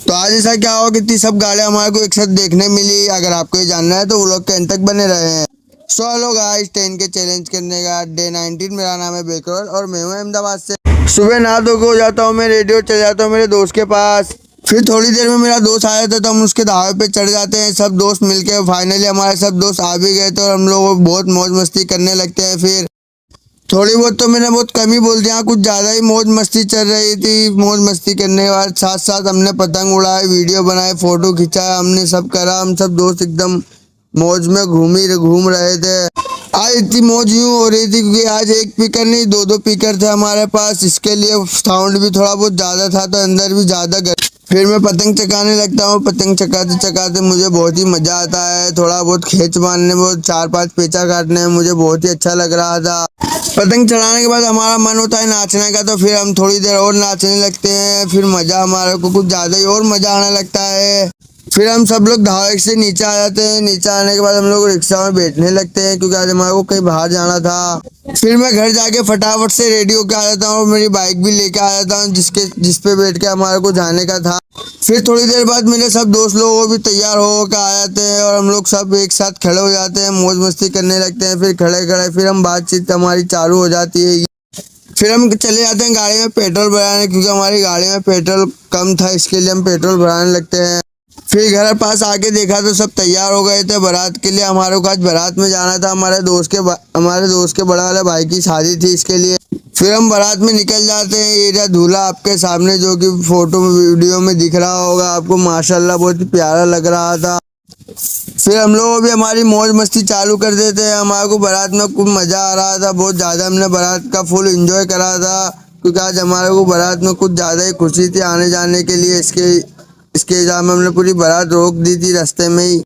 तो आज ऐसा क्या हुआ कि इतनी सब गाड़ियां हमारे को एक साथ देखने मिली। अगर आपको ये जानना है तो वो लोग के अंत तक बने रहे हैं। सो हेलो गाइस, 10 के चैलेंज करने का डे 19। मेरा नाम है बेकरौल और मैं हूँ अहमदाबाद से। सुबह नहा धो के हो जाता हूँ मैं रेडियो, चल जाता हूँ मेरे दोस्त के पास। फिर थोड़ी देर में मेरा दोस्त आया था तो हम उसके ढाबे पे चढ़ जाते हैं सब दोस्त मिलके। फाइनली हमारे सब दोस्त आ भी गए थे और हम लोग बहुत मौज मस्ती करने लगते हैं। फिर थोड़ी बहुत तो मैंने बहुत कम ही बोल दिया, कुछ ज़्यादा ही मौज मस्ती चल रही थी। मौज मस्ती करने के बाद साथ साथ हमने पतंग उड़ाए, वीडियो बनाए, फोटो खिंचाया, हमने सब करा। हम सब दोस्त एकदम मौज में घूम रहे थे। आज इतनी मौज यूँ हो रही थी क्योंकि आज एक पीकर नहीं दो दो पीकर थे हमारे पास। इसके लिए साउंड भी थोड़ा बहुत ज़्यादा था तो अंदर भी ज़्यादा। फिर मैं पतंग चकाने लगता हूँ। पतंग चकाते चकाते मुझे बहुत ही मज़ा आता है। थोड़ा बहुत खींच मारने में, 4-5 पेचा काटने में मुझे बहुत ही अच्छा लग रहा था। पतंग चढ़ाने के बाद हमारा मन होता है नाचने का, तो फिर हम थोड़ी देर और नाचने लगते हैं। फिर मज़ा हमारे को कुछ ज़्यादा ही और मज़ा आने लगता है। फिर हम सब लोग ढाबे से नीचे आ जाते हैं। नीचे आने के बाद हम लोग रिक्शा में बैठने लगते हैं क्योंकि आज हमारे को कहीं बाहर जाना था। फिर मैं घर जाके फटाफट से रेडी होके आ जाता हूँ और मेरी बाइक भी लेके आ जाता हूँ जिस पे बैठ के हमारे को जाने का था। फिर थोड़ी देर बाद मेरे सब दोस्त लोग भी तैयार होकर आ जाते हैं और हम लोग सब एक साथ खड़े हो जाते हैं, मौज मस्ती करने लगते हैं। फिर खड़े खड़े फिर हम बातचीत हमारी चालू हो जाती है। फिर हम चले जाते हैं गाड़ी में पेट्रोल भराने क्योंकि हमारी गाड़ी में पेट्रोल कम था, इसके लिए हम पेट्रोल भराने लगते हैं। फिर घर पास आके देखा तो सब तैयार हो गए थे बारात के लिए। हमारे को आज बारात में जाना था, हमारे दोस्त के बड़ा वाले भाई की शादी थी, इसके लिए। फिर हम बारात में निकल जाते हैं। ये रहा दूल्हा आपके सामने, जो कि फोटो में वीडियो में दिख रहा होगा आपको। माशाल्लाह बहुत ही प्यारा लग रहा था। फिर हम लोग भी हमारी मौज मस्ती चालू कर देते हैं। हमारे को बारात में खूब मज़ा आ रहा था, बहुत ज़्यादा हमने बारात का फुल एंजॉय करा था क्योंकि आज हमारे को बारात में कुछ ज़्यादा ही खुशी थी आने जाने के लिए। इसके हिसाब में हमने पूरी बारात रोक दी थी रास्ते में ही।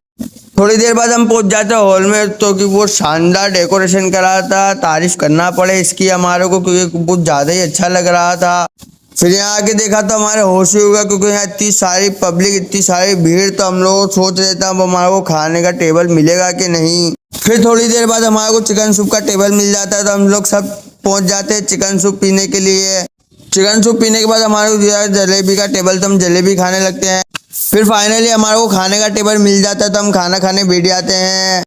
थोड़ी देर बाद हम पहुंच जाते हॉल में, तो कि वो शानदार डेकोरेशन करा था, तारीफ करना पड़े इसकी हमारे को क्योंकि बहुत ज़्यादा ही अच्छा लग रहा था। फिर यहाँ आके देखा तो हमारे होश ही होगा क्योंकि यहाँ इतनी सारी पब्लिक, इतनी सारी भीड़, तो हम लोग सोच रहे थे अब हमारे को खाने का टेबल मिलेगा कि नहीं। फिर थोड़ी देर बाद हमारे को चिकन सूप का टेबल मिल जाता है तो हम लोग सब पहुँच जाते हैं चिकन सूप पीने के लिए। चिकन सूप पीने के बाद हमारे को दिया जलेबी का टेबल, तो हम जलेबी खाने लगते हैं। फिर फाइनली हमारे को खाने का टेबल मिल जाता है तो हम खाना खाने बैठ जाते हैं।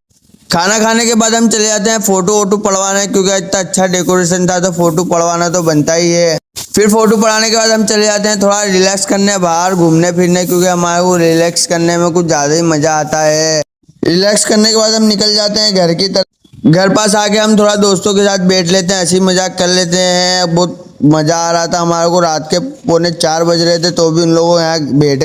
खाना खाने के बाद हम चले जाते हैं फ़ोटो वोटो पड़वाने क्योंकि इतना अच्छा डेकोरेशन था तो फ़ोटो पड़वाना तो बनता ही है। फिर फ़ोटो पड़ाने के बाद हम चले जाते हैं थोड़ा रिलैक्स करने, बाहर घूमने फिरने, क्योंकि हमारे को रिलैक्स करने में कुछ ज़्यादा ही मज़ा आता है। रिलैक्स करने के बाद हम निकल जाते हैं घर की तरफ। घर पास आके हम थोड़ा दोस्तों के साथ बैठ लेते हैं, हंसी मजाक कर लेते हैं। बहुत मज़ा आ रहा था हमारे को। रात के 3:45 बज रहे थे तो भी उन लोगों यहाँ बैठे